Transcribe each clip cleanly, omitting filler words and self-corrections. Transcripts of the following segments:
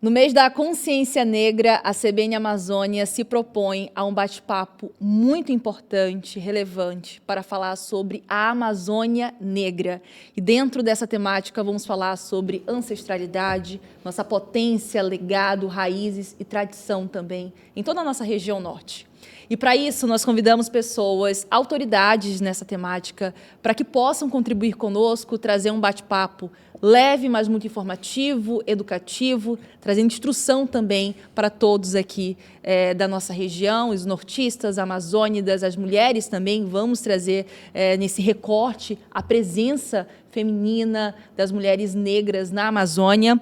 No mês da Consciência Negra, a CBN Amazônia se propõe a um bate-papo muito importante, relevante, para falar sobre a Amazônia Negra. E dentro dessa temática vamos falar sobre ancestralidade, nossa potência, legado, raízes e tradição também, em toda a nossa região norte. E para isso nós convidamos pessoas, autoridades nessa temática, para que possam contribuir conosco, trazer um bate-papo leve, mas muito informativo, educativo, trazendo instrução também para todos aqui da nossa região, os nortistas, amazônidas, as mulheres também. Vamos trazer nesse recorte a presença feminina das mulheres negras na Amazônia.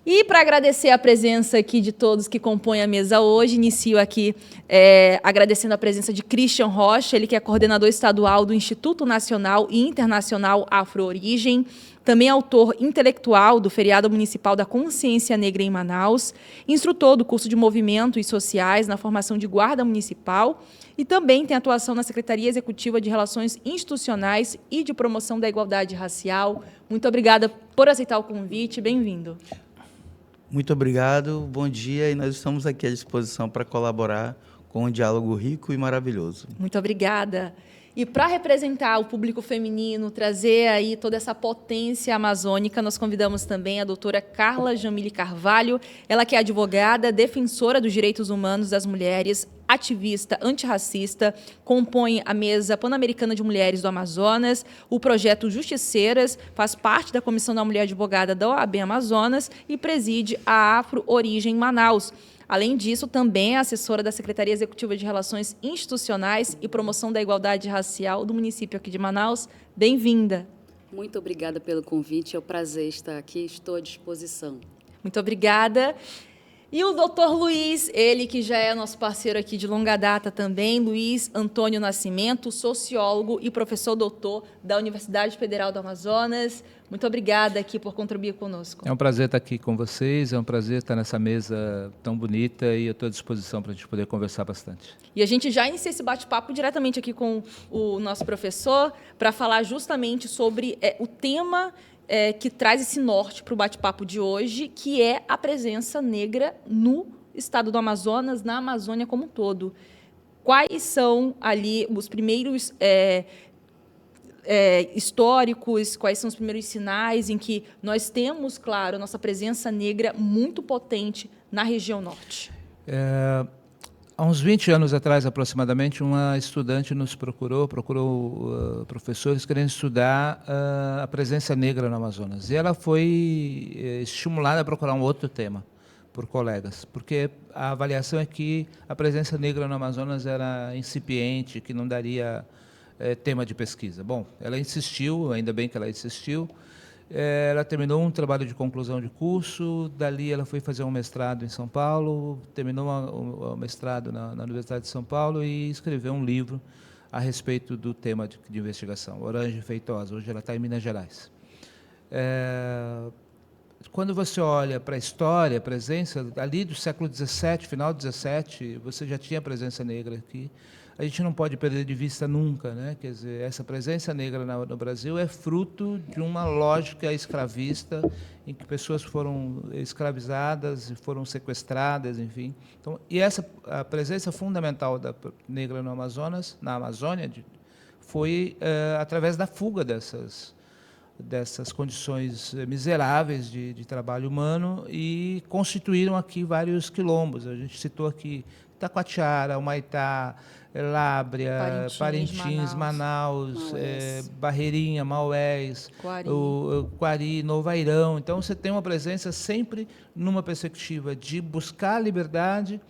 E para agradecer a presença aqui de todos que compõem a mesa hoje, inicio aqui agradecendo a presença de Christian Rocha, ele que é coordenador estadual do Instituto Nacional e Internacional Afro-Origem, também autor intelectual do Feriado Municipal da Consciência Negra em Manaus, instrutor do curso de Movimentos Sociais na formação de Guarda Municipal e também tem atuação na Secretaria Executiva de Relações Institucionais e de Promoção da Igualdade Racial. Muito obrigada por aceitar o convite, bem-vindo. Muito obrigado, bom dia, e nós estamos aqui à disposição para colaborar com um diálogo rico e maravilhoso. Muito obrigada. E para representar o público feminino, trazer aí toda essa potência amazônica, nós convidamos também a doutora Carla Jamile Carvalho, ela que é advogada, defensora dos direitos humanos das mulheres, ativista antirracista, compõe a Mesa Pan-Americana de Mulheres do Amazonas, o projeto Justiceiras, faz parte da Comissão da Mulher Advogada da OAB Amazonas e preside a Afro-Origem Manaus. Além disso, também é assessora da Secretaria Executiva de Relações Institucionais e Promoção da Igualdade Racial do município aqui de Manaus. Bem-vinda. Muito obrigada pelo convite, é um prazer estar aqui, estou à disposição. Muito obrigada. E o doutor Luiz, ele que já é nosso parceiro aqui de longa data também, Luiz Antônio Nascimento, sociólogo e professor doutor da Universidade Federal do Amazonas. Muito obrigada aqui por contribuir conosco. É um prazer estar aqui com vocês, é um prazer estar nessa mesa tão bonita e eu estou à disposição para a gente poder conversar bastante. E a gente já inicia esse bate-papo diretamente aqui com o nosso professor para falar justamente sobre o tema que traz esse norte para o bate-papo de hoje, que é a presença negra no estado do Amazonas, na Amazônia como um todo. Quais são ali os primeiros históricos, quais são os primeiros sinais em que nós temos, claro, a nossa presença negra muito potente na região norte? Há uns 20 anos atrás, aproximadamente, uma estudante nos procurou professores querendo estudar a presença negra no Amazonas. E ela foi estimulada a procurar um outro tema por colegas, porque a avaliação é que a presença negra no Amazonas era incipiente, que não daria tema de pesquisa. Bom, ela insistiu, ainda bem que ela insistiu. Ela terminou um trabalho de conclusão de curso, dali ela foi fazer um mestrado em São Paulo, terminou o mestrado na Universidade de São Paulo e escreveu um livro a respeito do tema de investigação, Orange Feitosa. Hoje ela está em Minas Gerais. Quando você olha para a história, a presença, ali do século XVII, final do XVII, você já tinha presença negra aqui. A gente não pode perder de vista nunca, né? Quer dizer, essa presença negra no Brasil é fruto de uma lógica escravista em que pessoas foram escravizadas e foram sequestradas, enfim. Então, a presença fundamental da negra no Amazonas, na Amazônia, foi através da fuga dessas condições miseráveis de trabalho humano e constituíram aqui vários quilombos. A gente citou aqui Taquatiara, Humaitá, Lábrea, Parintins, Manaus, Barreirinha, Maués, Quari, Novairão. Então, você tem uma presença sempre numa perspectiva de buscar a liberdade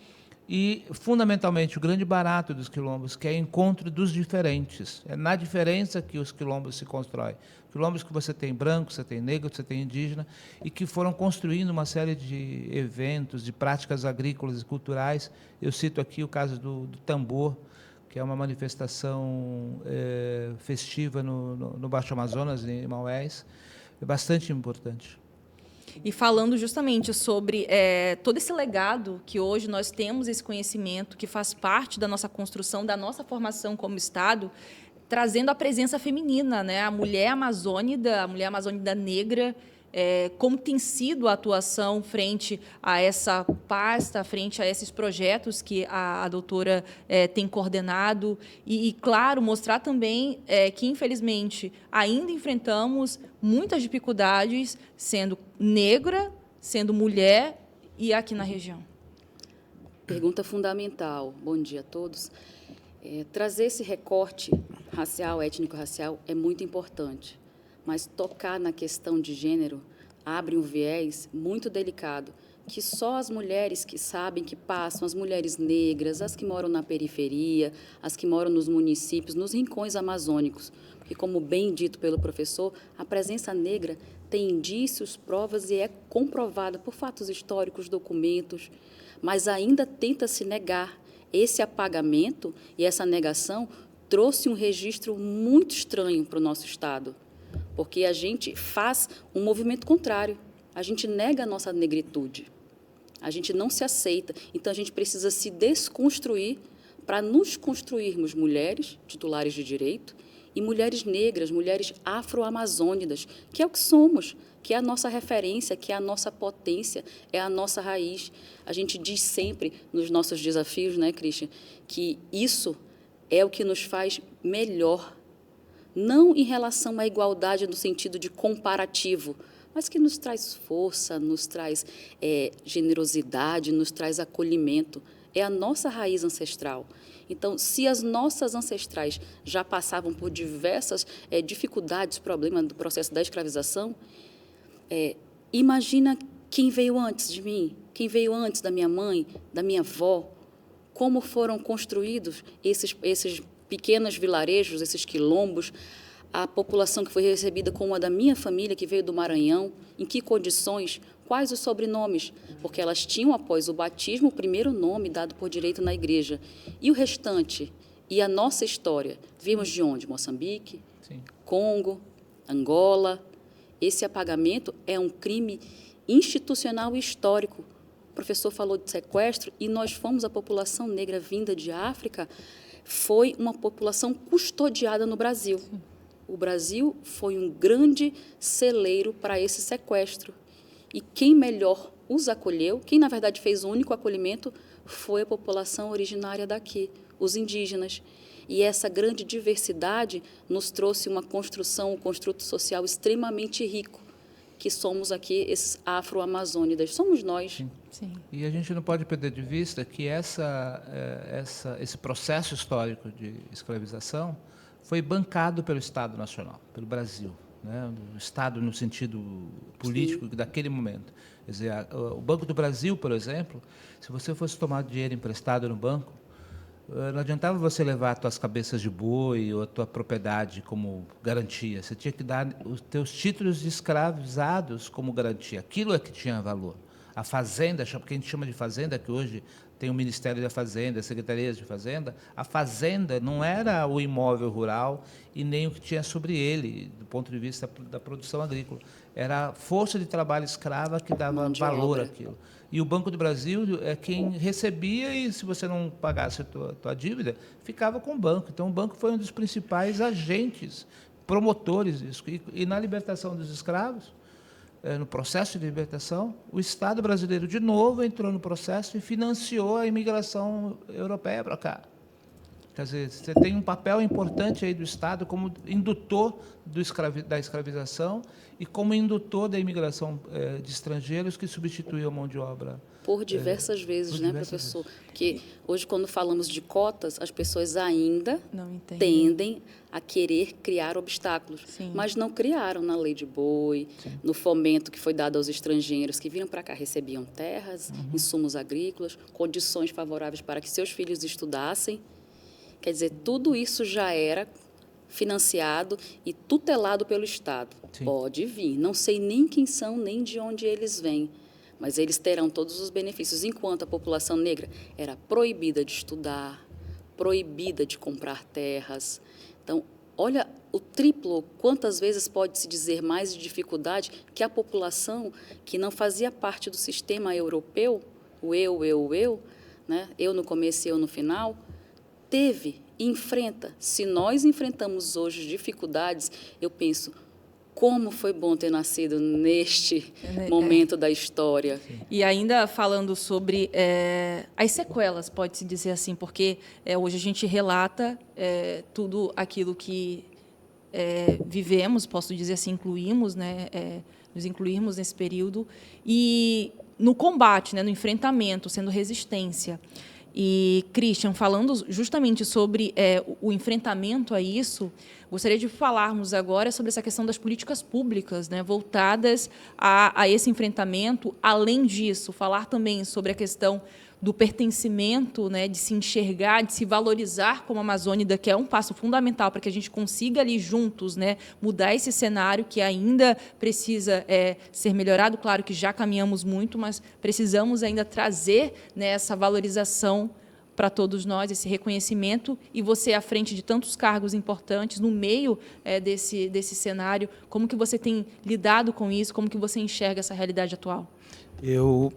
e, fundamentalmente, o grande barato dos quilombos, que é o encontro dos diferentes. É na diferença que os quilombos se constroem. Quilombos que você tem branco, você tem negro, você tem indígena, e que foram construindo uma série de eventos, de práticas agrícolas e culturais. Eu cito aqui o caso do tambor, que é uma manifestação festiva no Baixo Amazonas, em Maués, é bastante importante. E falando justamente sobre todo esse legado que hoje nós temos, esse conhecimento que faz parte da nossa construção, da nossa formação como Estado, trazendo a presença feminina, né? A mulher amazônida negra, como tem sido a atuação frente a essa pasta, frente a esses projetos que a doutora tem coordenado e, claro, mostrar também que, infelizmente, ainda enfrentamos muitas dificuldades sendo negra, sendo mulher e aqui na região. Pergunta fundamental. Bom dia a todos. Trazer esse recorte racial, étnico-racial, é muito importante, mas tocar na questão de gênero abre um viés muito delicado, que só as mulheres que sabem, que passam, as mulheres negras, as que moram na periferia, as que moram nos municípios, nos rincões amazônicos, porque, como bem dito pelo professor, a presença negra tem indícios, provas e é comprovada por fatos históricos, documentos, mas ainda tenta se negar. Esse apagamento e essa negação trouxe um registro muito estranho para o nosso Estado, porque a gente faz um movimento contrário. A gente nega a nossa negritude, a gente não se aceita. Então, a gente precisa se desconstruir para nos construirmos mulheres titulares de direito e mulheres negras, mulheres afro-amazônidas, que é o que somos, que é a nossa referência, que é a nossa potência, é a nossa raiz. A gente diz sempre nos nossos desafios, né, Christian, que isso é o que nos faz melhor, não em relação à igualdade no sentido de comparativo, mas que nos traz força, nos traz generosidade, nos traz acolhimento. É a nossa raiz ancestral. Então, se as nossas ancestrais já passavam por diversas dificuldades, problemas do processo da escravização, imagina quem veio antes de mim, quem veio antes da minha mãe, da minha avó, como foram construídos esses pequenos vilarejos, esses quilombos, a população que foi recebida como a da minha família, que veio do Maranhão, em que condições, quais os sobrenomes, porque elas tinham, após o batismo, o primeiro nome dado por direito na igreja. E o restante, e a nossa história, vimos de onde? Moçambique, sim, Congo, Angola. Esse apagamento é um crime institucional e histórico. O professor falou de sequestro e nós fomos, a população negra vinda de África, foi uma população custodiada no Brasil. O Brasil foi um grande celeiro para esse sequestro. E quem melhor os acolheu, quem, na verdade, fez o único acolhimento, foi a população originária daqui, os indígenas. E essa grande diversidade nos trouxe uma construção, um construto social extremamente rico, que somos aqui esses afro-amazônidas. Somos nós. Sim. Sim. E a gente não pode perder de vista que esse processo histórico de escravização foi bancado pelo Estado Nacional, pelo Brasil, né? O Estado no sentido político, sim, daquele momento. Quer dizer, o Banco do Brasil, por exemplo, se você fosse tomar dinheiro emprestado no banco, não adiantava você levar as tuas cabeças de boi ou a tua propriedade como garantia. Você tinha que dar os teus títulos de escravizados como garantia. Aquilo é que tinha valor. A fazenda, porque a gente chama de fazenda, que hoje tem o Ministério da Fazenda, as secretarias de Fazenda, a fazenda não era o imóvel rural e nem o que tinha sobre ele, do ponto de vista da produção agrícola. Era a força de trabalho escrava que dava valor àquilo. E o Banco do Brasil é quem recebia e, se você não pagasse a tua dívida, ficava com o banco. Então, o banco foi um dos principais agentes, promotores disso. E na libertação dos escravos, no processo de libertação, o Estado brasileiro, de novo, entrou no processo e financiou a imigração europeia para cá. Quer dizer, você tem um papel importante aí do Estado como indutor da escravização e como indutor da imigração de estrangeiros que substituiu a mão de obra. Por diversas vezes, né, professor? Porque hoje, quando falamos de cotas, as pessoas ainda tendem a querer criar obstáculos, sim, mas não criaram na lei de boi, sim, no fomento que foi dado aos estrangeiros que vinham para cá, recebiam terras, uhum, insumos agrícolas, condições favoráveis para que seus filhos estudassem. Quer dizer, tudo isso já era financiado e tutelado pelo Estado. Sim. Pode vir, não sei nem quem são, nem de onde eles vêm, mas eles terão todos os benefícios, enquanto a população negra era proibida de estudar, proibida de comprar terras. Então, olha o triplo, quantas vezes pode-se dizer mais de dificuldade que a população que não fazia parte do sistema europeu, o eu, né? Eu no começo e eu no final, teve e enfrenta. Se nós enfrentamos hoje dificuldades, eu penso, como foi bom ter nascido neste momento da história. E ainda falando sobre as sequelas, pode-se dizer assim, porque hoje a gente relata tudo aquilo que vivemos, posso dizer assim, incluímos, né, nos incluirmos nesse período, e no combate, né, no enfrentamento, sendo resistência. E, Christian, falando justamente sobre o enfrentamento a isso, gostaria de falarmos agora sobre essa questão das políticas públicas, né, voltadas a esse enfrentamento. Além disso, falar também sobre a questão do pertencimento, né, de se enxergar, de se valorizar como amazônida, que é um passo fundamental para que a gente consiga ali juntos, né, mudar esse cenário que ainda precisa ser melhorado. Claro que já caminhamos muito, mas precisamos ainda trazer, né, essa valorização para todos nós, esse reconhecimento, e você à frente de tantos cargos importantes, no meio desse cenário, como que você tem lidado com isso, como que você enxerga essa realidade atual? Eu,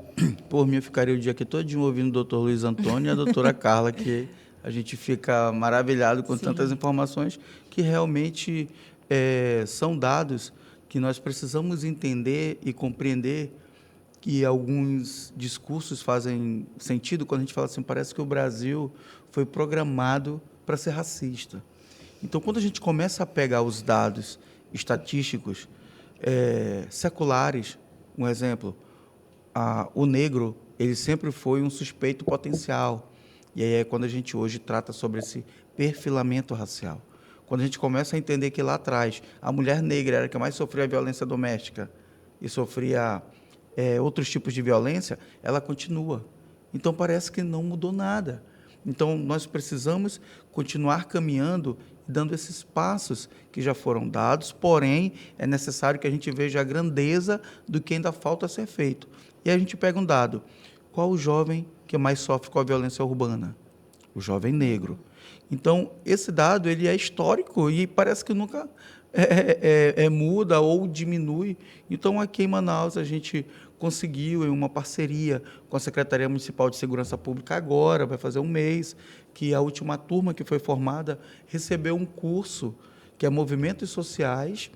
por mim, eu ficaria o dia aqui todinho ouvindo o doutor Luiz Antônio e a doutora Carla, que a gente fica maravilhado com tantas informações que realmente são dados que nós precisamos entender e compreender, que alguns discursos fazem sentido quando a gente fala assim, parece que o Brasil foi programado para ser racista. Então, quando a gente começa a pegar os dados estatísticos seculares, um exemplo, o negro, ele sempre foi um suspeito potencial. E aí é quando a gente hoje trata sobre esse perfilamento racial. Quando a gente começa a entender que lá atrás a mulher negra era a que mais sofria violência doméstica e sofria outros tipos de violência, ela continua. Então parece que não mudou nada. Então nós precisamos continuar caminhando, dando esses passos que já foram dados, porém é necessário que a gente veja a grandeza do que ainda falta ser feito. E a gente pega um dado. Qual o jovem que mais sofre com a violência urbana? O jovem negro. Então, esse dado ele é histórico e parece que nunca muda ou diminui. Então, aqui em Manaus, a gente conseguiu, em uma parceria com a Secretaria Municipal de Segurança Pública, agora, vai fazer um mês, que a última turma que foi formada recebeu um curso que é Movimentos Sociais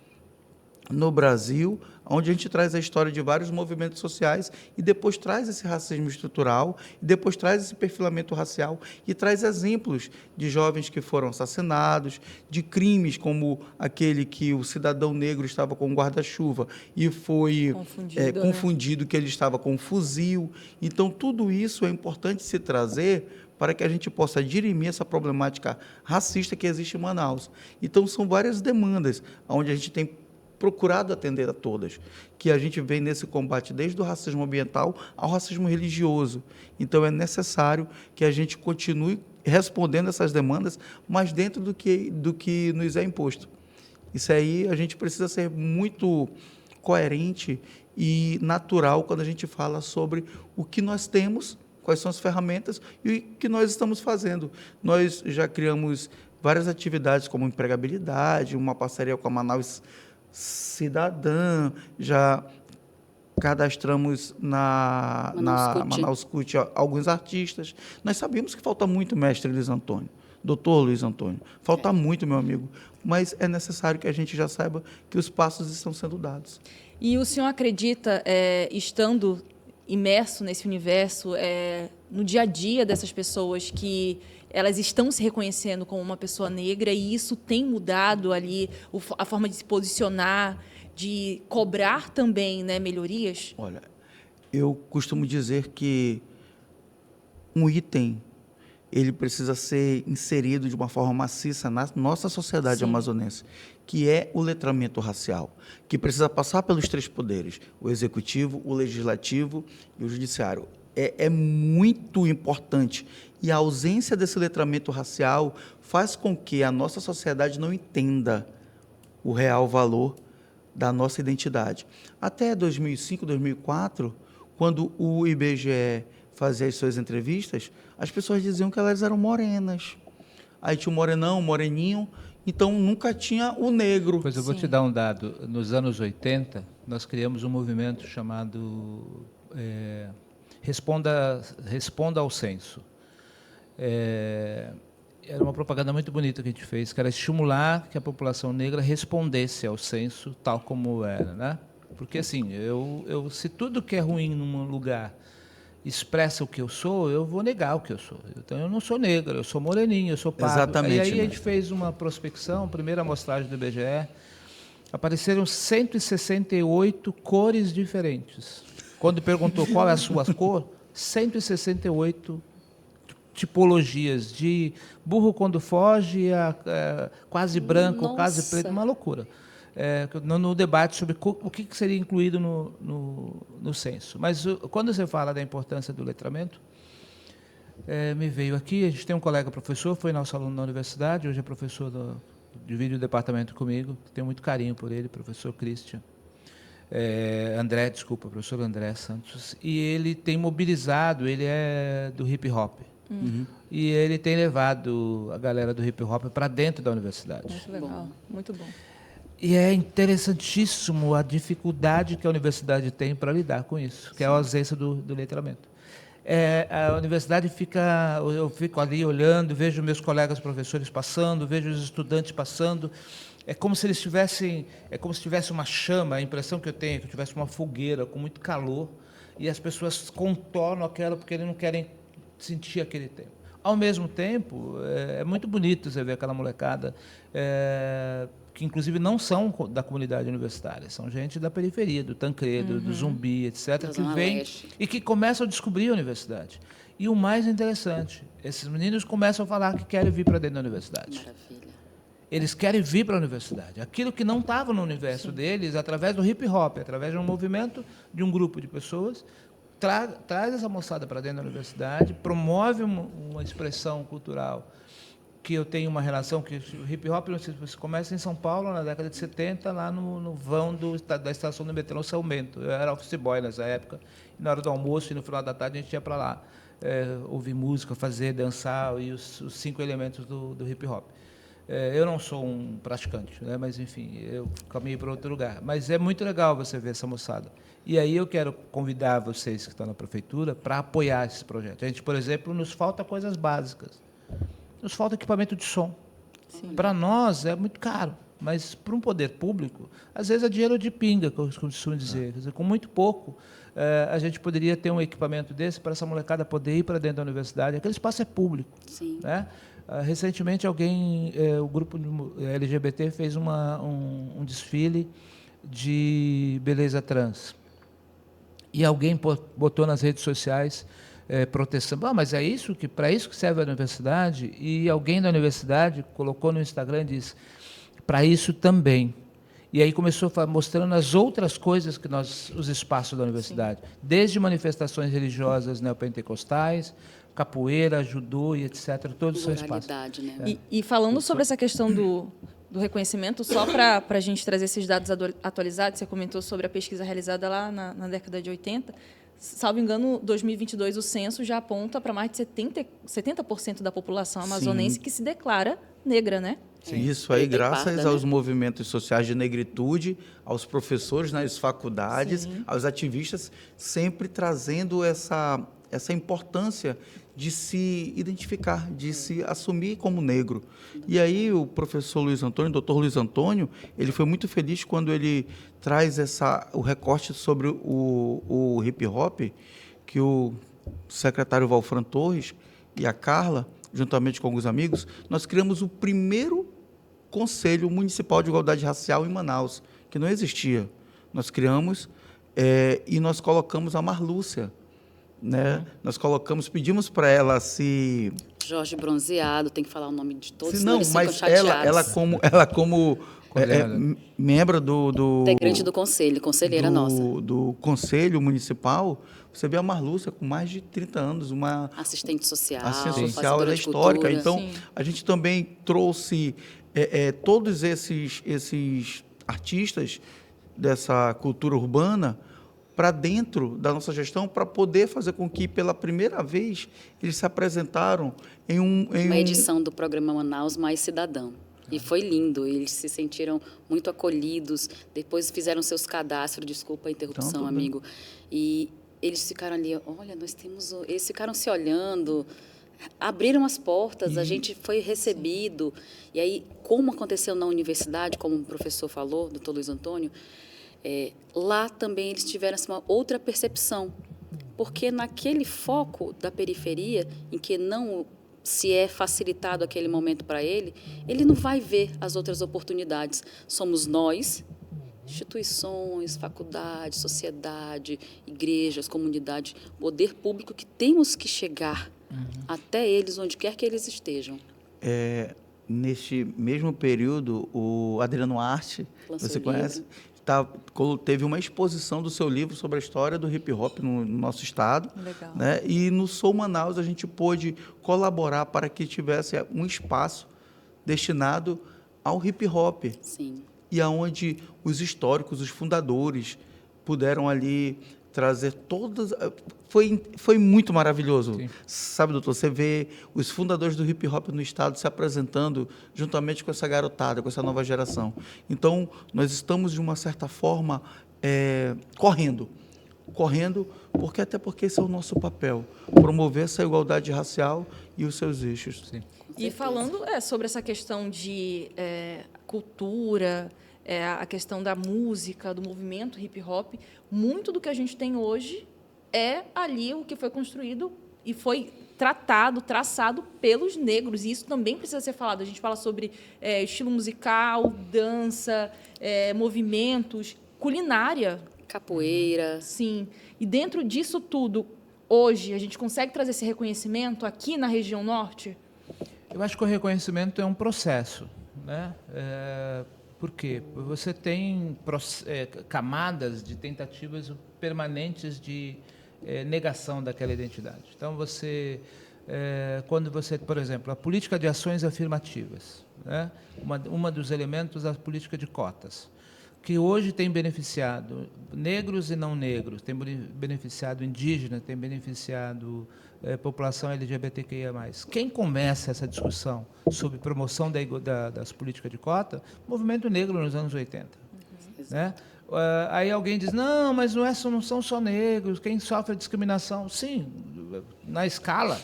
no Brasil, onde a gente traz a história de vários movimentos sociais e depois traz esse racismo estrutural, e depois traz esse perfilamento racial e traz exemplos de jovens que foram assassinados, de crimes como aquele que o cidadão negro estava com um guarda-chuva e foi confundido que ele estava com um fuzil. Então, tudo isso é importante se trazer para que a gente possa dirimir essa problemática racista que existe em Manaus. Então, são várias demandas onde a gente tem procurado atender a todas, que a gente vem nesse combate desde o racismo ambiental ao racismo religioso. Então, é necessário que a gente continue respondendo essas demandas, mas dentro do que nos é imposto. Isso aí, a gente precisa ser muito coerente e natural quando a gente fala sobre o que nós temos, quais são as ferramentas e o que nós estamos fazendo. Nós já criamos várias atividades como empregabilidade, uma parceria com a Manaus Cidadã, já cadastramos na Manaus CUT alguns artistas. Nós sabemos que falta muito, mestre Luiz Antônio, doutor Luiz Antônio, falta muito, meu amigo, mas é necessário que a gente já saiba que os passos estão sendo dados. E o senhor acredita, estando imerso nesse universo, no dia a dia dessas pessoas, que elas estão se reconhecendo como uma pessoa negra e isso tem mudado ali a forma de se posicionar, de cobrar também, né, melhorias? Olha, eu costumo dizer que um item ele precisa ser inserido de uma forma maciça na nossa sociedade amazonense, que é o letramento racial, que precisa passar pelos três poderes, o executivo, o legislativo e o judiciário. É muito importante. E a ausência desse letramento racial faz com que a nossa sociedade não entenda o real valor da nossa identidade. Até 2005, 2004, quando o IBGE fazia as suas entrevistas, as pessoas diziam que elas eram morenas. Aí tinha o morenão, o moreninho, então nunca tinha o negro. Pois eu vou te dar um dado. Nos anos 80, nós criamos um movimento chamado Responda ao Censo. era uma propaganda muito bonita que a gente fez, que era estimular que a população negra respondesse ao censo tal como era, né? Porque, assim, se tudo que é ruim num lugar expressa o que eu sou, eu vou negar o que eu sou. Então, eu não sou negro, eu sou moreninho, eu sou pardo. Exatamente, E aí a né? gente fez uma prospecção, primeira amostragem do IBGE, apareceram 168 cores diferentes. Quando perguntou qual é a sua cor, 168 tipologias, de burro quando foge a quase branco, Nossa. quase preto, uma loucura. No debate sobre o que seria incluído no censo. Mas quando você fala da importância do letramento, me veio aqui, a gente tem um colega professor, foi nosso aluno na universidade, hoje é professor divide o departamento comigo, tenho muito carinho por ele, professor Christian. Professor André Santos, e ele tem mobilizado, ele é do hip hop, e ele tem levado a galera do hip hop para dentro da universidade. Muito legal, muito bom. E é interessantíssimo a dificuldade que a universidade tem para lidar com isso, que é a ausência do letramento. A universidade eu fico ali olhando, vejo meus colegas professores passando, vejo os estudantes passando. É como se tivesse uma chama, a impressão que eu tenho é que tivesse uma fogueira com muito calor e as pessoas contornam aquela porque eles não querem sentir aquele tempo. Ao mesmo tempo, é muito bonito você ver aquela molecada, que inclusive não são da comunidade universitária, são gente da periferia, do Tancredo, do Zumbi, etc., que vem e que começam a descobrir a universidade. E o mais interessante, esses meninos começam a falar que querem vir para dentro da universidade. Maravilha. Eles querem vir para a universidade. Aquilo que não estava no universo deles, através do hip-hop, através de um movimento, de um grupo de pessoas, traz essa moçada para dentro da universidade, promove uma expressão cultural, que eu tenho uma relação, que o hip-hop, não sei se você começa em São Paulo, na década de 70, lá no vão da estação do metrô São Bento. Eu era office boy nessa época, e na hora do almoço e no final da tarde a gente ia para lá, ouvir música, dançar, e os 5 elementos do hip-hop. Eu não sou um praticante, né? Mas, enfim, eu caminhei para outro lugar. Mas é muito legal você ver essa moçada. E aí eu quero convidar vocês que estão na prefeitura para apoiar esse projeto. A gente, por exemplo, nos falta coisas básicas. Nos falta equipamento de som. Para nós é muito caro, mas para um poder público, às vezes é dinheiro de pinga, que eu costumo dizer. Quer dizer, com muito pouco, a gente poderia ter um equipamento desse para essa molecada poder ir para dentro da universidade. Aquele espaço é público. Sim. Né? Recentemente, o grupo LGBT fez um desfile de beleza trans. E alguém botou nas redes sociais proteção. Mas é isso para isso que serve a universidade? E alguém da universidade colocou no Instagram e disse, para isso também. E aí começou mostrando as outras coisas que os espaços da universidade, desde manifestações religiosas neopentecostais, capoeira, judô e etc., todos são espaços. Né? E falando sobre essa questão do reconhecimento, só para a gente trazer esses dados atualizados, você comentou sobre a pesquisa realizada lá na década de 80, salvo engano, 2022, o censo já aponta para mais de 70% da população amazonense que se declara negra, né? Sim. Isso aí, graças aos movimentos sociais de negritude, aos professores nas faculdades, aos ativistas, sempre trazendo essa importância de se identificar, de se assumir como negro. E aí o professor Luiz Antônio, doutor Luiz Antônio, ele foi muito feliz quando ele traz o recorte sobre o hip-hop, que o secretário Valfran Torres e a Carla, juntamente com alguns amigos, nós criamos o primeiro Conselho Municipal de Igualdade Racial em Manaus, que não existia. Nós criamos e nós colocamos a Marlúcia, né? Nós pedimos para ela se... Jorge Bronzeado, tem que falar o nome de todos, não, mas ela como membro do integrante do conselho, conselheira nossa. Do Conselho Municipal, você vê a Marlúcia com mais de 30 anos, uma assistente social, ela é histórica. Cultura. Então, a gente também trouxe todos esses artistas dessa cultura urbana para dentro da nossa gestão, para poder fazer com que, pela primeira vez, eles se apresentaram em uma edição do programa Manaus Mais Cidadão. E foi lindo, eles se sentiram muito acolhidos, depois fizeram seus cadastros, desculpa a interrupção, amigo, e eles ficaram ali, olha, eles ficaram se olhando, abriram as portas, a gente foi recebido. E aí, como aconteceu na universidade, como o professor falou, doutor Luiz Antônio, lá também eles tiveram assim, uma outra percepção. Porque naquele foco da periferia, em que não se é facilitado aquele momento para ele, ele não vai ver as outras oportunidades. Somos nós, instituições, faculdades, sociedade, igrejas, comunidade, poder público, que temos que chegar até eles, onde quer que eles estejam. Neste mesmo período, o Adriano Arte, Lançou você o conhece, teve uma exposição do seu livro sobre a história do hip hop no nosso estado. Legal. Né? E no Sou Manaus a gente pôde colaborar para que tivesse um espaço destinado ao hip hop. Sim. E aonde os históricos, os fundadores, puderam ali trazer todas... Foi muito maravilhoso. Sim. Sabe, doutor, você vê os fundadores do hip-hop no estado se apresentando juntamente com essa garotada, com essa nova geração. Então, nós estamos, de uma certa forma, correndo, até porque esse é o nosso papel, promover essa igualdade racial e os seus eixos. Sim. E falando sobre essa questão de cultura, a questão da música, do movimento hip-hop, muito do que a gente tem hoje é ali o que foi construído e foi traçado pelos negros. E isso também precisa ser falado. A gente fala sobre estilo musical, dança, movimentos, culinária. Capoeira. Sim. E dentro disso tudo, hoje, a gente consegue trazer esse reconhecimento aqui na região norte? Eu acho que o reconhecimento é um processo, né? Por quê? Você tem camadas de tentativas permanentes de negação daquela identidade. Então, quando você, por exemplo, a política de ações afirmativas, né? Uma dos elementos da política de cotas, que hoje tem beneficiado negros e não negros, tem beneficiado indígenas, tem beneficiado população LGBTQIA+. Quem começa essa discussão sobre promoção das políticas de cota? O movimento negro nos anos 80. Né? Aí alguém diz, não, mas não são só negros, quem sofre discriminação? Sim, na escala,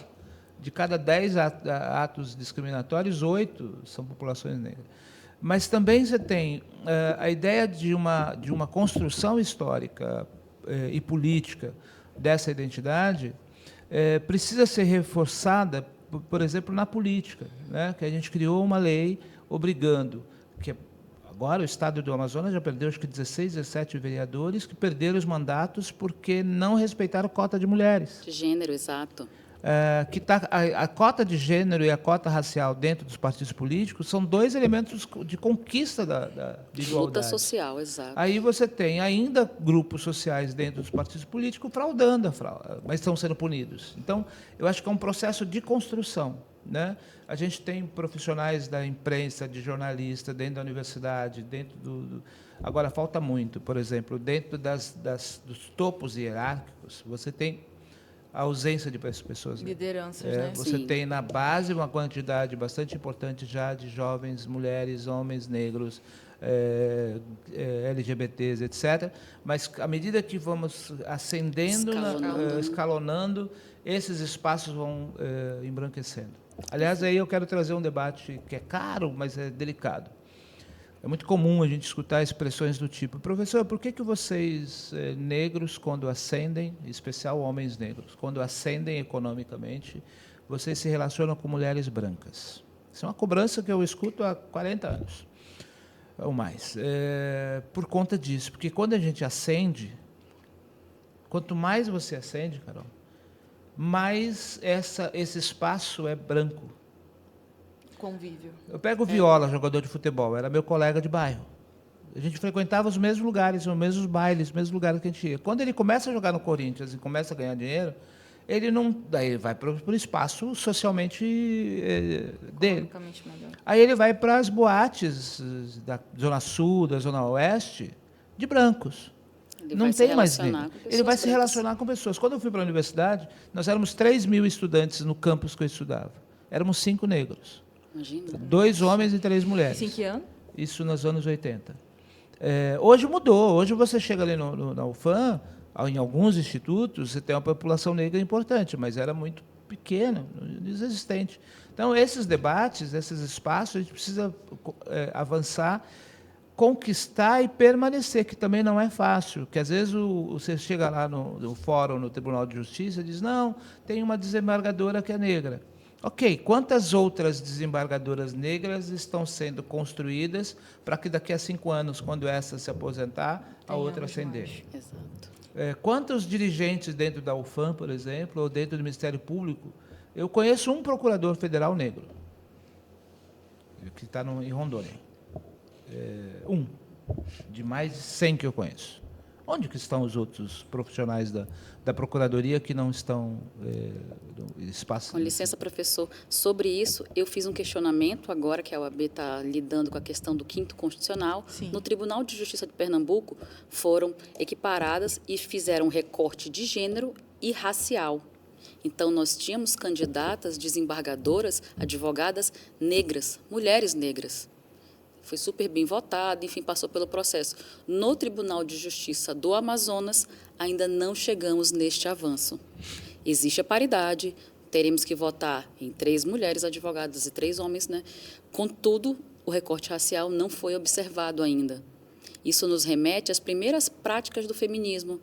de cada 10 atos discriminatórios, 8 são populações negras. Mas também você tem a ideia de uma construção histórica e política dessa identidade precisa ser reforçada, por exemplo, na política, né? Que a gente criou uma lei obrigando que agora o Estado do Amazonas já perdeu, acho que 16, 17 vereadores que perderam os mandatos porque não respeitaram a cota de mulheres. De gênero, exato. A cota de gênero e a cota racial dentro dos partidos políticos são dois elementos de conquista da igualdade. Luta social, exato. Aí você tem ainda grupos sociais dentro dos partidos políticos fraudando, mas estão sendo punidos. Então, eu acho que é um processo de construção, né? A gente tem profissionais da imprensa, de jornalista, dentro da universidade, agora falta muito, por exemplo, dentro dos topos hierárquicos, você tem a ausência de pessoas. Lideranças, né? Você Sim. tem na base uma quantidade bastante importante já de jovens, mulheres, homens, negros, LGBTs, etc. Mas, à medida que vamos ascendendo, escalonando, esses espaços vão embranquecendo. Aliás, aí eu quero trazer um debate que é caro, mas é delicado. É muito comum a gente escutar expressões do tipo, professor, por que vocês, negros, quando ascendem, em especial homens negros, quando ascendem economicamente, vocês se relacionam com mulheres brancas? Isso é uma cobrança que eu escuto há 40 anos, ou mais. Por conta disso, porque quando a gente ascende, quanto mais você ascende, Carol, mais esse espaço é branco. Convívio. Eu pego o Viola, jogador de futebol, era meu colega de bairro. A gente frequentava os mesmos lugares, os mesmos bailes, os mesmos lugares que a gente ia. Quando ele começa a jogar no Corinthians e começa a ganhar dinheiro, daí ele vai para o espaço socialmente dele. Aí ele vai para as boates da Zona Sul, da Zona Oeste, de brancos. Não tem mais negro. Ele vai se relacionar com pessoas. Quando eu fui para a universidade, nós éramos 3.000 estudantes no campus que eu estudava. Éramos 5 negros. Imagina. 2 homens e 3 mulheres. Isso em que ano? Isso nos anos 80. Hoje mudou. Hoje você chega ali na UFAM, em alguns institutos, você tem uma população negra importante, mas era muito pequeno, inexistente. Então, esses debates, esses espaços, a gente precisa avançar, conquistar e permanecer, que também não é fácil, que às vezes você chega lá no fórum, no Tribunal de Justiça, e diz, não, tem uma desembargadora que é negra. Ok, quantas outras desembargadoras negras estão sendo construídas para que daqui a 5 anos, quando essa se aposentar, a outra ascender? Exato. Quantos dirigentes dentro da UFAM, por exemplo, ou dentro do Ministério Público? Eu conheço um procurador federal negro, que está em Rondônia. De mais de 100 que eu conheço. Onde que estão os outros profissionais da Procuradoria que não estão no espaço? Com licença, professor. Sobre isso, eu fiz um questionamento, agora que a OAB está lidando com a questão do 5º Constitucional. Sim. No Tribunal de Justiça de Pernambuco, foram equiparadas e fizeram recorte de gênero e racial. Então, nós tínhamos candidatas, desembargadoras, advogadas negras, mulheres negras. Foi super bem votado, enfim, passou pelo processo. No Tribunal de Justiça do Amazonas, ainda não chegamos neste avanço. Existe a paridade, teremos que votar em 3 mulheres advogadas e 3 homens, né? Contudo, o recorte racial não foi observado ainda. Isso nos remete às primeiras práticas do feminismo,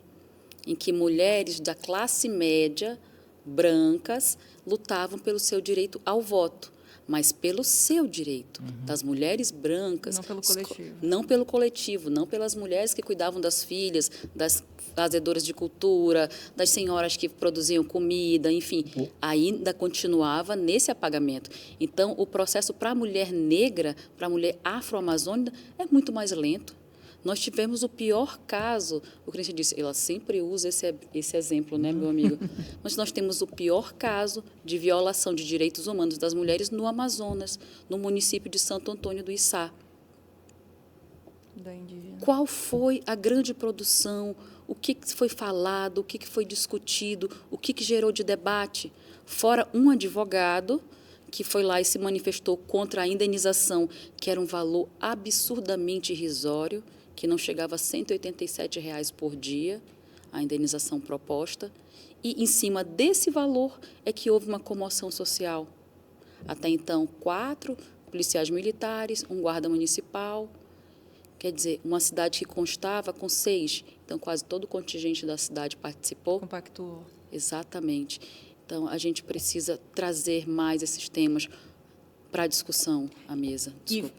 em que mulheres da classe média, brancas, lutavam pelo seu direito ao voto, mas pelo seu direito, das mulheres brancas. Não pelo coletivo. Não pelo coletivo, não pelas mulheres que cuidavam das filhas, das fazedoras de cultura, das senhoras que produziam comida, enfim, ainda continuava nesse apagamento. Então, o processo para a mulher negra, para a mulher afro-amazônica, é muito mais lento. Nós tivemos o pior caso, o Christian disse, ela sempre usa esse exemplo, né, meu amigo? Mas nós temos o pior caso de violação de direitos humanos das mulheres no Amazonas, no município de Santo Antônio do Içá. Da indígena. Qual foi a grande produção? O que foi falado? O que foi discutido? O que gerou de debate? Fora um advogado que foi lá e se manifestou contra a indenização, que era um valor absurdamente irrisório, que não chegava a R$ 187 por dia, a indenização proposta, e em cima desse valor é que houve uma comoção social. Até então, 4 policiais militares, um guarda municipal, quer dizer, uma cidade que constava com 6, então quase todo o contingente da cidade participou. Compactuou. Exatamente. Então, a gente precisa trazer mais esses temas para a discussão à mesa.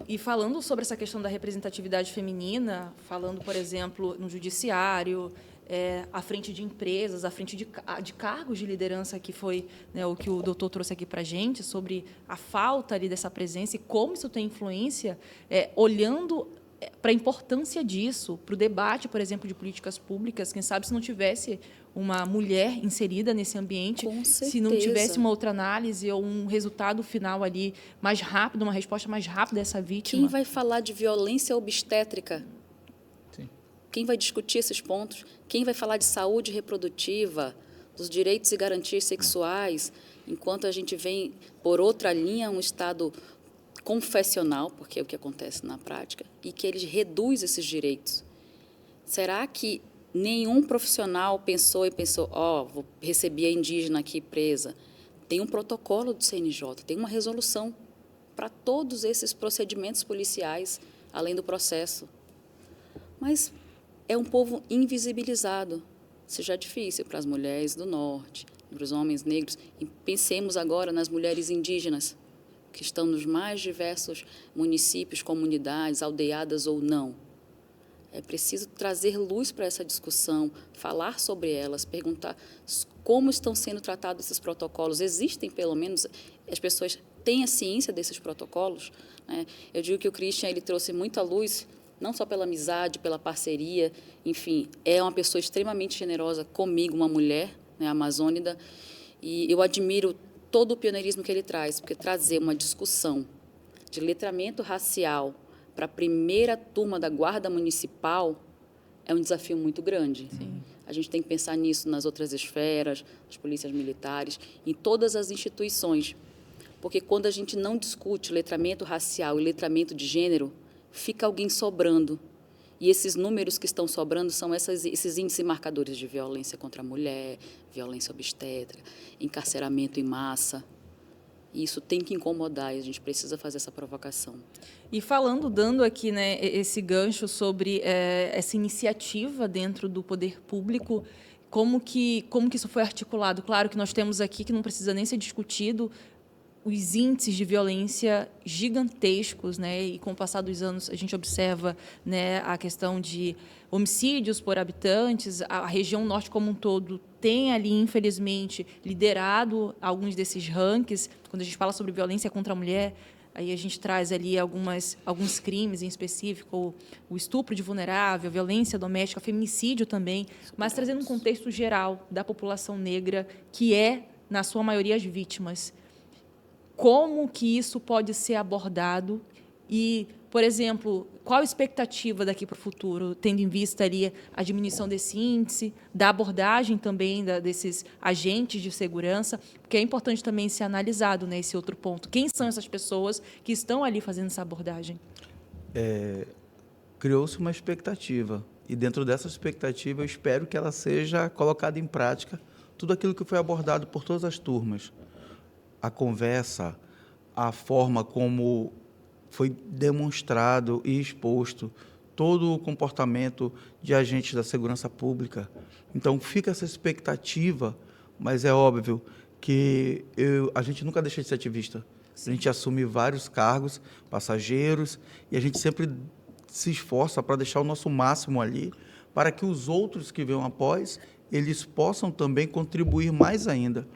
E falando sobre essa questão da representatividade feminina, falando, por exemplo, no judiciário, à frente de empresas, à frente de cargos de liderança, que foi, né, o que o doutor trouxe aqui para a gente, sobre a falta ali dessa presença e como isso tem influência, olhando para a importância disso, para o debate, por exemplo, de políticas públicas. Quem sabe se não tivesse uma mulher inserida nesse ambiente, se não tivesse uma outra análise ou um resultado final ali mais rápido, uma resposta mais rápida dessa vítima. Quem vai falar de violência obstétrica? Sim. Quem vai discutir esses pontos? Quem vai falar de saúde reprodutiva, dos direitos e garantias sexuais, enquanto a gente vem, por outra linha, um Estado confessional, porque é o que acontece na prática, e que ele reduz esses direitos. Será que nenhum profissional pensou, vou receber a indígena aqui presa? Tem um protocolo do CNJ, tem uma resolução para todos esses procedimentos policiais, além do processo. Mas é um povo invisibilizado. Seja difícil para as mulheres do norte, para os homens negros. E pensemos agora nas mulheres indígenas, que estão nos mais diversos municípios, comunidades, aldeadas ou não. É preciso trazer luz para essa discussão, falar sobre elas, perguntar como estão sendo tratados esses protocolos. Existem, pelo menos, as pessoas têm a ciência desses protocolos, né? Eu digo que o Christian ele trouxe muita luz, não só pela amizade, pela parceria, enfim, é uma pessoa extremamente generosa comigo, uma mulher, né, amazônida, e eu admiro todo o pioneirismo que ele traz, porque trazer uma discussão de letramento racial para a primeira turma da Guarda Municipal é um desafio muito grande. Sim. A gente tem que pensar nisso nas outras esferas, as polícias militares, em todas as instituições, porque quando a gente não discute letramento racial e letramento de gênero, fica alguém sobrando. E esses números que estão sobrando são esses índices e marcadores de violência contra a mulher, violência obstétrica, encarceramento em massa. E isso tem que incomodar e a gente precisa fazer essa provocação. E falando, dando aqui, né, esse gancho sobre essa iniciativa dentro do poder público, como que isso foi articulado? Claro que nós temos aqui, que não precisa nem ser discutido, os índices de violência gigantescos, né? E com o passar dos anos a gente observa, né, a questão de homicídios por habitantes. A região norte como um todo tem ali, infelizmente, liderado alguns desses rankings. Quando a gente fala sobre violência contra a mulher, aí a gente traz ali alguns crimes em específico, o estupro de vulnerável, violência doméstica, feminicídio também, mas trazendo um contexto geral da população negra, que é, na sua maioria, as vítimas. Como que isso pode ser abordado e, por exemplo, qual a expectativa daqui para o futuro, tendo em vista ali a diminuição desse índice, da abordagem também desses agentes de segurança, porque é importante também ser analisado, né, esse outro ponto. Quem são essas pessoas que estão ali fazendo essa abordagem? Criou-se uma expectativa, e dentro dessa expectativa eu espero que ela seja colocada em prática, tudo aquilo que foi abordado por todas as turmas. A conversa, a forma como foi demonstrado e exposto todo o comportamento de agentes da segurança pública. Então, fica essa expectativa, mas é óbvio que a gente nunca deixa de ser ativista. Sim. A gente assume vários cargos, passageiros, e a gente sempre se esforça para deixar o nosso máximo ali, para que os outros que venham após, eles possam também contribuir mais ainda.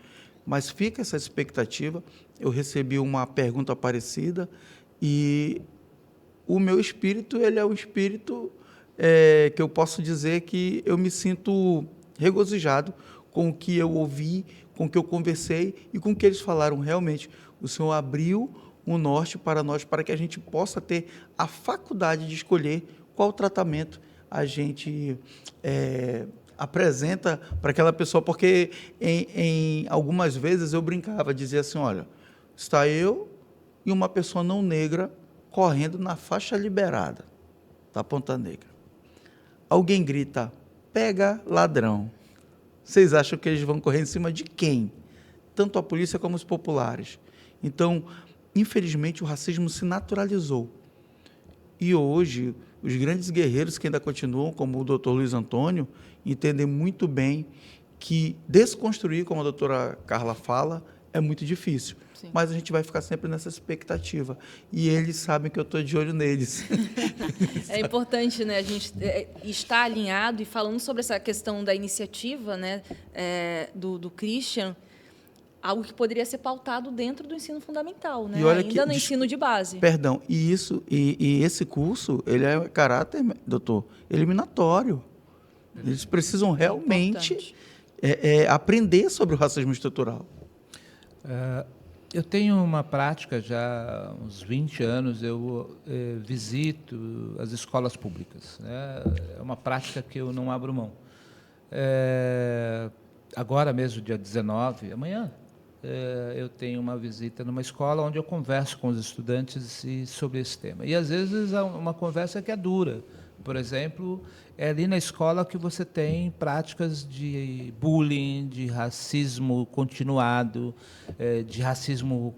Mas fica essa expectativa. Eu recebi uma pergunta parecida e o meu espírito, ele é um espírito que eu posso dizer que eu me sinto regozijado com o que eu ouvi, com o que eu conversei e com o que eles falaram. Realmente, o Senhor abriu um norte para nós, para que a gente possa ter a faculdade de escolher qual tratamento a gente apresenta para aquela pessoa, porque em algumas vezes eu brincava, dizia assim, olha, está eu e uma pessoa não negra correndo na faixa liberada da Ponta Negra. Alguém grita, pega ladrão. Vocês acham que eles vão correr em cima de quem? Tanto a polícia como os populares. Então, infelizmente, o racismo se naturalizou. E hoje, os grandes guerreiros que ainda continuam, como o doutor Luiz Antônio, entendem muito bem que desconstruir, como a doutora Carla fala, é muito difícil. Sim. Mas a gente vai ficar sempre nessa expectativa. E eles sabem que eu estou de olho neles. É importante, né, a gente estar alinhado e falando sobre essa questão da iniciativa, né, do Christian, algo que poderia ser pautado dentro do ensino fundamental, né? Ainda no ensino de base. Perdão, e esse curso, ele é caráter, doutor, eliminatório. Eles precisam realmente aprender sobre o racismo estrutural. Eu tenho uma prática já há uns 20 anos, eu visito as escolas públicas. Né? É uma prática que eu não abro mão. Agora mesmo, dia 19, amanhã, eu tenho uma visita numa escola onde eu converso com os estudantes sobre esse tema. E, às vezes, é uma conversa que é dura. Por exemplo, é ali na escola que você tem práticas de bullying, de racismo continuado, de racismo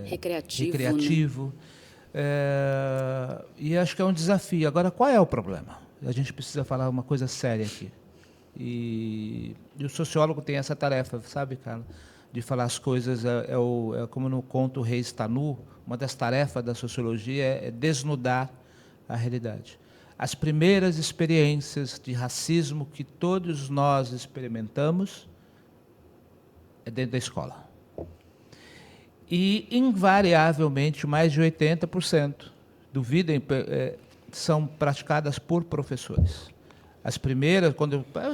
recreativo. Né? E acho que é um desafio. Agora, qual é o problema? A gente precisa falar uma coisa séria aqui. E o sociólogo tem essa tarefa, sabe, Carla? De falar as coisas, como no conto O Rei Está Nu, uma das tarefas da sociologia é desnudar a realidade. As primeiras experiências de racismo que todos nós experimentamos é dentro da escola. E, invariavelmente, mais de 80%, duvidem, são praticadas por professores. As primeiras,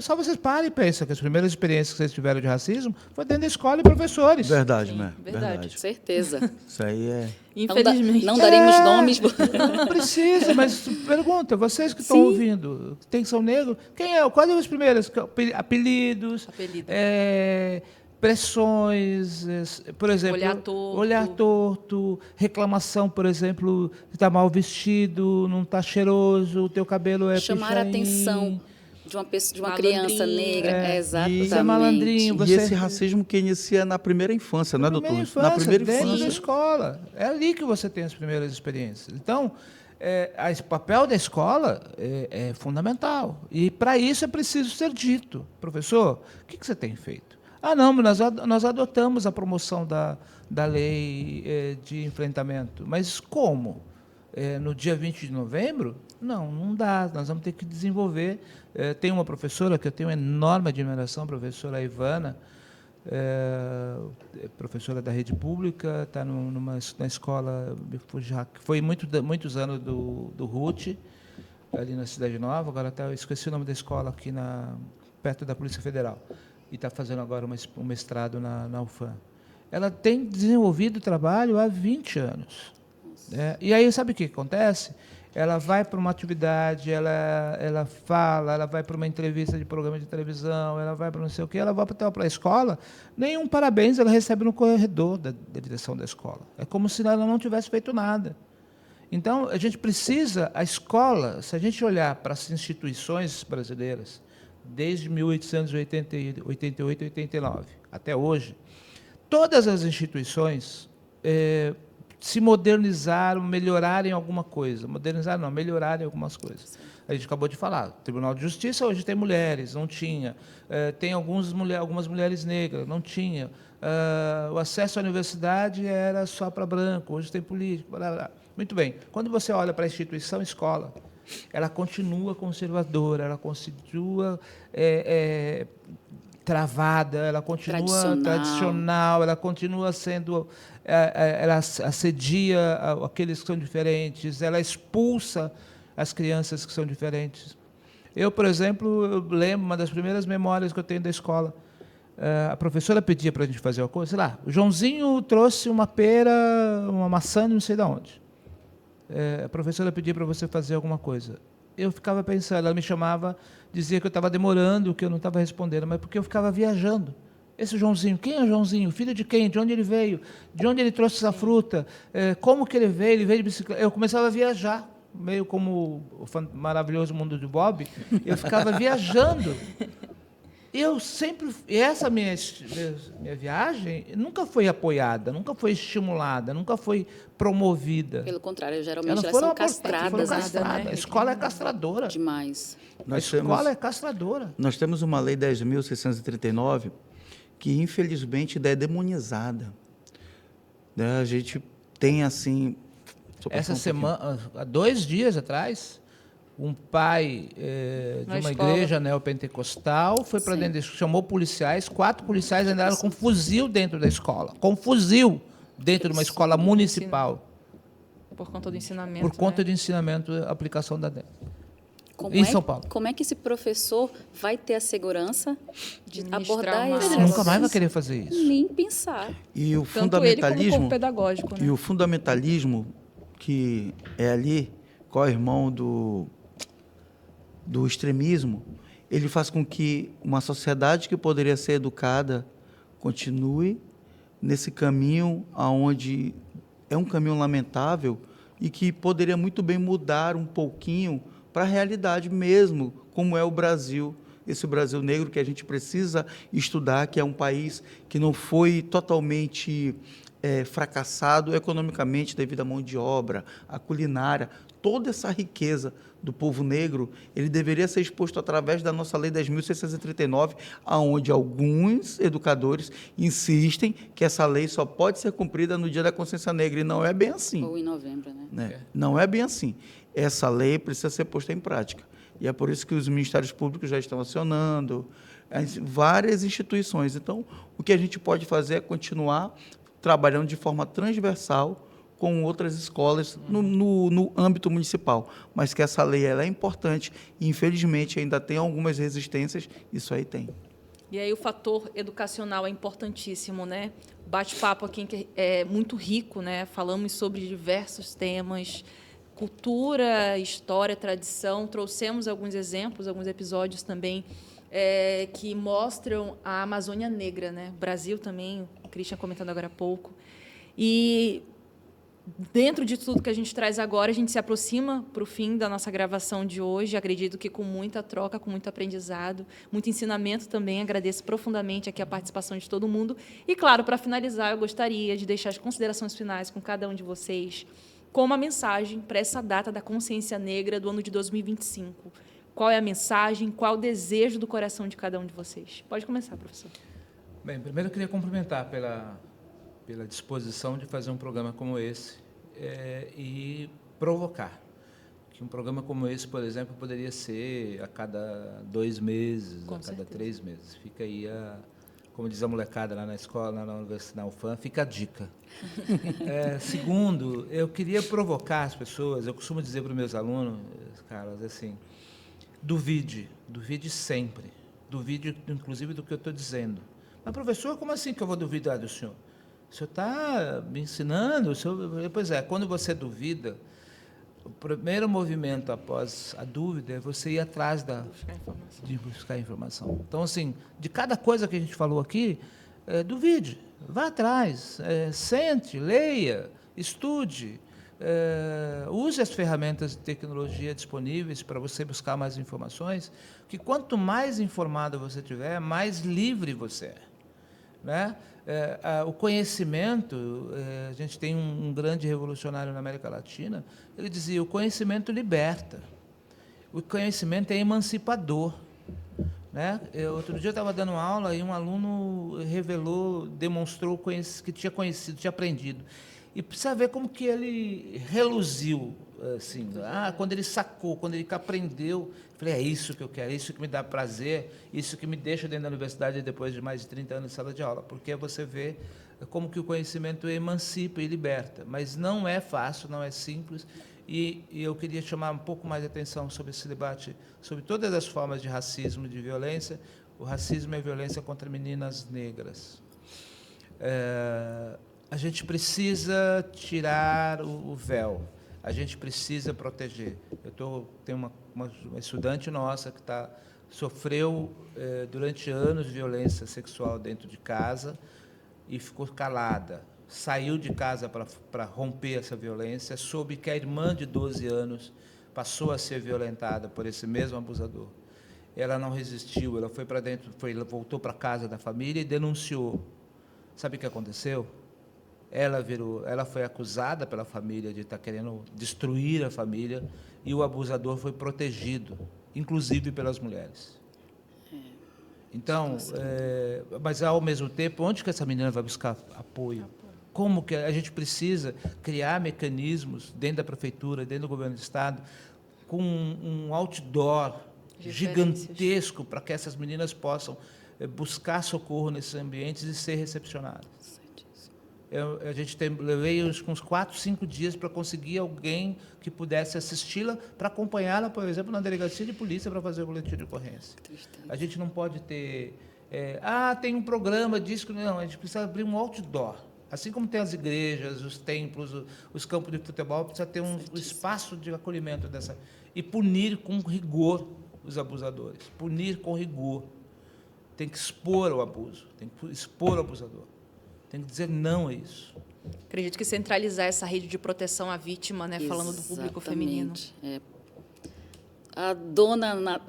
só vocês parem e pensam que as primeiras experiências que vocês tiveram de racismo foi dentro da escola e professores. Verdade, né? Verdade. Certeza. Isso aí é... Infelizmente. Não daremos nomes. Não precisa, mas pergunta, vocês que estão ouvindo, são negros, quais são os primeiros apelidos? pressões, por exemplo, olhar torto, reclamação, por exemplo, está mal vestido, não está cheiroso, o teu cabelo é chamar a atenção de uma pessoa, de uma criança negra, exatamente. Isso é malandrinho. E esse racismo que inicia na primeira infância, não é, doutor? Na primeira dentro infância. da escola. É ali que você tem as primeiras experiências. Então, o papel da escola é fundamental. E, para isso, é preciso ser dito. Professor, o que você tem feito? Não, nós adotamos a promoção da lei de enfrentamento. Mas como? No dia 20 de novembro? Não dá. Nós vamos ter que desenvolver. Tem uma professora que eu tenho enorme admiração, a professora Ivana, professora da rede pública, está na escola, foi muitos anos do RUT, ali na Cidade Nova, agora eu esqueci o nome da escola aqui perto da Polícia Federal, e está fazendo agora um mestrado na UFAM. Ela tem desenvolvido trabalho há 20 anos. E aí, sabe o que acontece? Ela vai para uma atividade, ela fala, ela vai para uma entrevista de programa de televisão, ela vai para não sei o quê, ela vai para a escola, nenhum parabéns ela recebe no corredor da direção da escola. É como se ela não tivesse feito nada. Então, a gente precisa, a escola, se a gente olhar para as instituições brasileiras, desde 1888, 89, até hoje, todas as instituições se modernizaram, melhorarem alguma coisa. Modernizaram não, melhorarem algumas coisas. A gente acabou de falar, o Tribunal de Justiça hoje tem mulheres, não tinha. Tem algumas mulheres negras, não tinha. O acesso à universidade era só para branco, hoje tem político, blá, blá. Muito bem. Quando você olha para a instituição escola, ela continua conservadora, ela continua travada, ela continua tradicional, ela continua sendo... ela assedia aqueles que são diferentes, ela expulsa as crianças que são diferentes. Eu, por exemplo, lembro, uma das primeiras memórias que eu tenho da escola, a professora pedia para a gente fazer uma coisa, sei lá, o Joãozinho trouxe uma pera, uma maçã, não sei de onde. A professora pedia para você fazer alguma coisa. Eu ficava pensando, ela me chamava, dizia que eu estava demorando, que eu não estava respondendo, mas porque eu ficava viajando. Esse Joãozinho, quem é o Joãozinho? Filho de quem? De onde ele veio? De onde ele trouxe essa fruta? Como que ele veio? Ele veio de bicicleta. Eu começava a viajar, meio como o maravilhoso mundo de Bob. Eu ficava viajando. Essa minha viagem nunca foi apoiada, nunca foi estimulada, nunca foi promovida. Pelo contrário, geralmente elas são castradas. Né? A escola é castradora. Demais. A escola é castradora. Nós temos uma lei 10.639 que, infelizmente, é demonizada. A gente tem, assim... Essa semana, há 2 dias atrás, um pai de uma igreja neopentecostal foi para dentro da escola, chamou policiais, 4 policiais andaram com fuzil dentro da escola, com fuzil dentro de uma escola municipal. Por conta do ensinamento. Por conta de ensinamento, aplicação da lei. Em São Paulo. Como é que esse professor vai ter a segurança de abordar esse Ele nunca mais vai querer fazer isso. Nem pensar. E o Tanto ele como o fundamentalismo, corpo pedagógico, né? E o fundamentalismo, que é ali, co-irmão do extremismo, ele faz com que uma sociedade que poderia ser educada continue nesse caminho onde é um caminho lamentável e que poderia muito bem mudar um pouquinho para a realidade mesmo, como é o Brasil, esse Brasil negro que a gente precisa estudar, que é um país que não foi totalmente fracassado economicamente devido à mão de obra, à culinária, toda essa riqueza do povo negro, ele deveria ser exposto através da nossa Lei 10.639, aonde alguns educadores insistem que essa lei só pode ser cumprida no Dia da Consciência Negra, e não é bem assim. Ou em novembro, né? Não é bem assim. Essa lei precisa ser posta em prática. E é por isso que os ministérios públicos já estão acionando, várias instituições. Então, o que a gente pode fazer é continuar trabalhando de forma transversal com outras escolas no âmbito municipal, mas que essa lei ela é importante e, infelizmente, ainda tem algumas resistências, isso aí tem. E aí o fator educacional é importantíssimo, né? O bate-papo aqui que é muito rico, né? Falamos sobre diversos temas, cultura, história, tradição, trouxemos alguns exemplos, alguns episódios também que mostram a Amazônia Negra, né? Brasil também, o Christian comentando agora há pouco. E dentro de tudo que a gente traz agora, a gente se aproxima para o fim da nossa gravação de hoje. Acredito que com muita troca, com muito aprendizado, muito ensinamento também. Agradeço profundamente aqui a participação de todo mundo. E, claro, para finalizar, eu gostaria de deixar as considerações finais com cada um de vocês, com uma mensagem para essa data da consciência negra do ano de 2025. Qual é a mensagem, qual o desejo do coração de cada um de vocês? Pode começar, professor. Bem, primeiro eu queria cumprimentar pela disposição de fazer um programa como esse e provocar. Que um programa como esse, por exemplo, poderia ser a cada 2 meses, Com a cada certeza. 3 meses. Fica aí, como diz a molecada lá na escola, na universidade, na UFAM, fica a dica. Segundo, eu queria provocar as pessoas, eu costumo dizer para os meus alunos, Carlos, assim, duvide sempre, duvide inclusive do que eu estou dizendo. Mas, professor, como assim que eu vou duvidar do senhor? O senhor está me ensinando? Pois é, quando você duvida, o primeiro movimento após a dúvida é você ir atrás de buscar informação. Então, assim, de cada coisa que a gente falou aqui, duvide, vá atrás, sente, leia, estude, use as ferramentas de tecnologia disponíveis para você buscar mais informações, que quanto mais informado você tiver, mais livre você é. Né? O conhecimento, a gente tem um grande revolucionário na América Latina, ele dizia, o conhecimento liberta, o conhecimento é emancipador. Né? Outro dia eu estava dando aula e um aluno demonstrou que tinha conhecido, tinha aprendido. E precisa ver como que ele reluziu, assim, quando ele sacou, quando ele aprendeu. Falei, é isso que eu quero, é isso que me dá prazer, isso que me deixa dentro da universidade depois de mais de 30 anos de sala de aula, porque você vê como que o conhecimento emancipa e liberta. Mas não é fácil, não é simples, e eu queria chamar um pouco mais de atenção sobre esse debate, sobre todas as formas de racismo e de violência. O racismo é violência contra meninas negras. A gente precisa tirar o véu, a gente precisa proteger. Tenho uma estudante nossa que sofreu durante anos violência sexual dentro de casa e ficou calada. Saiu de casa para romper essa violência, soube que a irmã de 12 anos passou a ser violentada por esse mesmo abusador. Ela não resistiu, ela foi para dentro, voltou para a casa da família e denunciou. Sabe o que aconteceu? Ela foi acusada pela família de estar querendo destruir a família e o abusador foi protegido, inclusive pelas mulheres. Então, mas ao mesmo tempo, onde que essa menina vai buscar apoio? Como que a gente precisa criar mecanismos dentro da prefeitura, dentro do governo do estado, com um outdoor gigantesco para que essas meninas possam buscar socorro nesses ambientes e ser recepcionadas. A gente levei uns 4, 5 dias para conseguir alguém que pudesse assisti-la, para acompanhá-la, por exemplo, na delegacia de polícia para fazer o boletim de ocorrência. A gente não pode ter... tem um programa disso... Não, a gente precisa abrir um outdoor. Assim como tem as igrejas, os templos, os campos de futebol, precisa ter um espaço de acolhimento dessa... E punir com rigor os abusadores. Punir com rigor. Tem que expor o abuso, tem que expor o abusador. Tem que dizer não a isso. Acredito que centralizar essa rede de proteção à vítima, né, falando do público feminino. A dona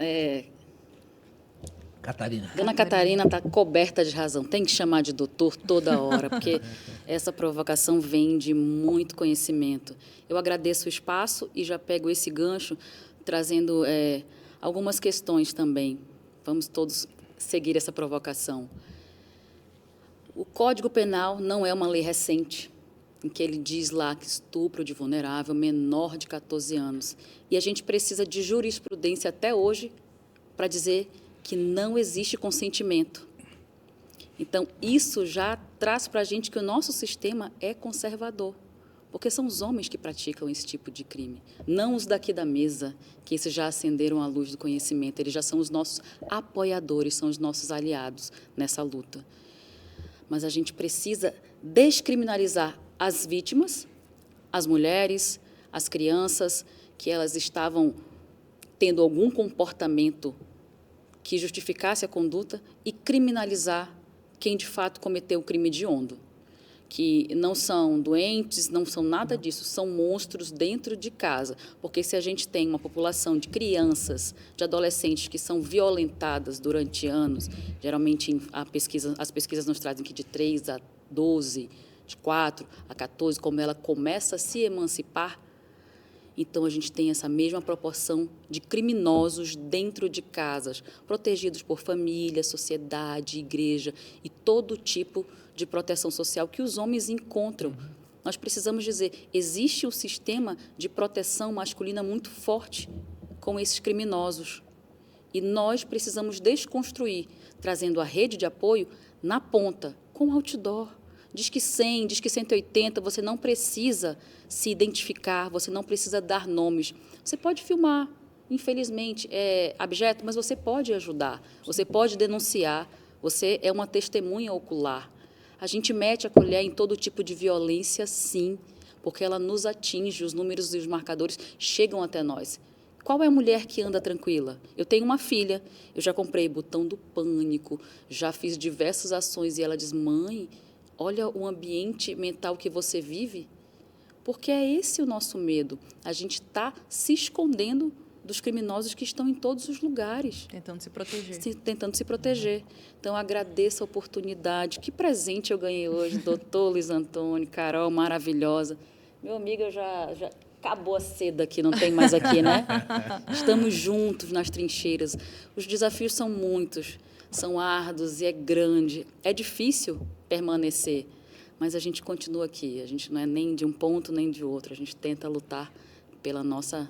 Catarina. Dona Catarina está coberta de razão. Tem que chamar de doutor toda hora, porque essa provocação vem de muito conhecimento. Eu agradeço o espaço e já pego esse gancho, trazendo algumas questões também. Vamos todos seguir essa provocação. O Código Penal não é uma lei recente, em que ele diz lá que estupro de vulnerável menor de 14 anos. E a gente precisa de jurisprudência até hoje para dizer que não existe consentimento. Então, isso já traz para a gente que o nosso sistema é conservador, porque são os homens que praticam esse tipo de crime, não os daqui da mesa, que esses já acenderam a luz do conhecimento, eles já são os nossos apoiadores, são os nossos aliados nessa luta. Mas a gente precisa descriminalizar as vítimas, as mulheres, as crianças, que elas estavam tendo algum comportamento que justificasse a conduta e criminalizar quem, de fato, cometeu o crime hediondo. Que não são doentes, não são nada disso, são monstros dentro de casa. Porque se a gente tem uma população de crianças, de adolescentes que são violentadas durante anos, geralmente as pesquisas nos trazem que de 3 a 12, de 4 a 14, como ela começa a se emancipar, então a gente tem essa mesma proporção de criminosos dentro de casas, protegidos por família, sociedade, igreja e todo tipo de proteção social que os homens encontram. Nós precisamos dizer, existe um sistema de proteção masculina muito forte com esses criminosos. E nós precisamos desconstruir, trazendo a rede de apoio na ponta, com outdoor. Disque 100, Disque 180, você não precisa se identificar, você não precisa dar nomes. Você pode filmar, infelizmente, é abjeto, mas você pode ajudar, você pode denunciar, você é uma testemunha ocular. A gente mete a colher em todo tipo de violência, sim, porque ela nos atinge, os números e os marcadores chegam até nós. Qual é a mulher que anda tranquila? Eu tenho uma filha, eu já comprei botão do pânico, já fiz diversas ações e ela diz, mãe, olha o ambiente mental que você vive, porque é esse o nosso medo. A gente está se escondendo dos criminosos que estão em todos os lugares. Tentando se proteger. Tentando se proteger. Então, agradeço a oportunidade. Que presente eu ganhei hoje, doutor Luiz Antônio, Carol, maravilhosa. Meu amigo, já acabou a seda aqui, não tem mais aqui, né? Estamos juntos nas trincheiras. Os desafios são muitos, são árduos e é grande. É difícil permanecer, mas a gente continua aqui. A gente não é nem de um ponto nem de outro. A gente tenta lutar pela nossa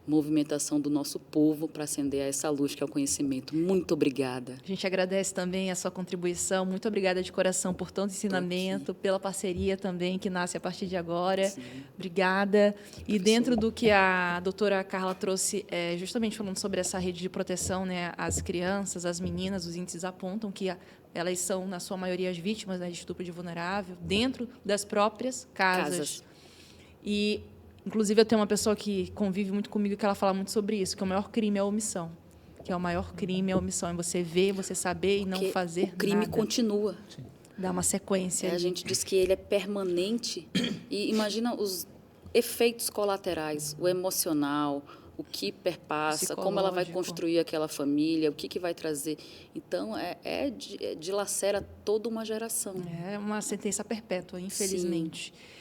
movimentação do nosso povo para acender a essa luz que é o conhecimento. Muito obrigada. A gente agradece também a sua contribuição. Muito obrigada de coração por tanto ensinamento, pela parceria também que nasce a partir de agora. Sim. Obrigada. E dentro do que a doutora Carla trouxe, justamente falando sobre essa rede de proteção, né, às crianças, às meninas, os índices apontam que elas são, na sua maioria, as vítimas, né, de estupro de vulnerável, dentro das próprias casas. E, inclusive, eu tenho uma pessoa que convive muito comigo que ela fala muito sobre isso, que o maior crime é a omissão. Que é o maior crime é a omissão. É você ver, você saber e não fazer nada. O crime continua. Dá uma sequência. A gente diz que ele é permanente. E imagina os efeitos colaterais, o emocional, o que perpassa, como ela vai construir aquela família, o que vai trazer. Então, dilacera toda uma geração. É uma sentença perpétua, infelizmente. Sim.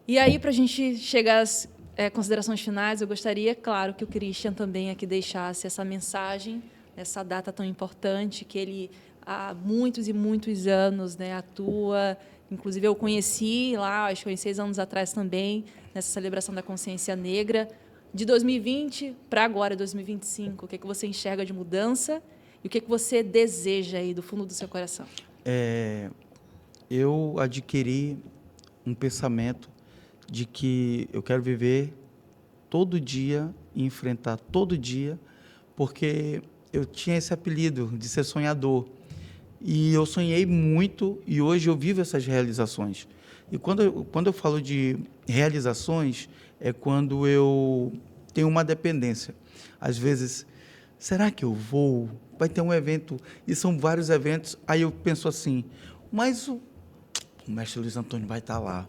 E aí, para a gente chegar às considerações finais, eu gostaria, claro, que o Christian também aqui deixasse essa mensagem, essa data tão importante, que ele há muitos e muitos anos, né, atua. Inclusive, eu conheci lá, acho que foi 6 anos atrás também, nessa celebração da consciência negra. De 2020 para agora, 2025, o que você enxerga de mudança e o que você deseja aí do fundo do seu coração? Eu adquiri um pensamento de que eu quero viver todo dia e enfrentar todo dia, porque eu tinha esse apelido de ser sonhador. E eu sonhei muito e hoje eu vivo essas realizações. E quando eu falo de realizações, é quando eu tenho uma dependência. Às vezes, será que eu vou? Vai ter um evento, e são vários eventos. Aí eu penso assim, mas o mestre Luiz Antônio vai estar lá.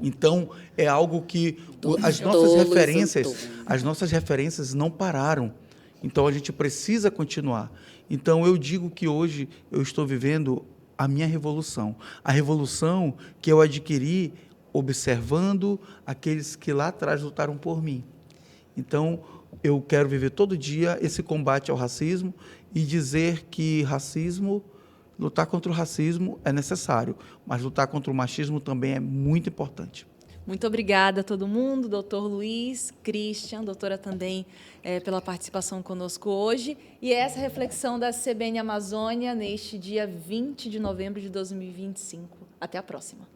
Então, é algo que as nossas referências não pararam. Então, a gente precisa continuar. Então, eu digo que hoje eu estou vivendo a minha revolução. A revolução que eu adquiri observando aqueles que lá atrás lutaram por mim. Então, eu quero viver todo dia esse combate ao racismo e dizer que lutar contra o racismo é necessário, mas lutar contra o machismo também é muito importante. Muito obrigada a todo mundo, doutor Luiz, Christian, doutora também, pela participação conosco hoje. E essa reflexão da CBN Amazônia neste dia 20 de novembro de 2025. Até a próxima.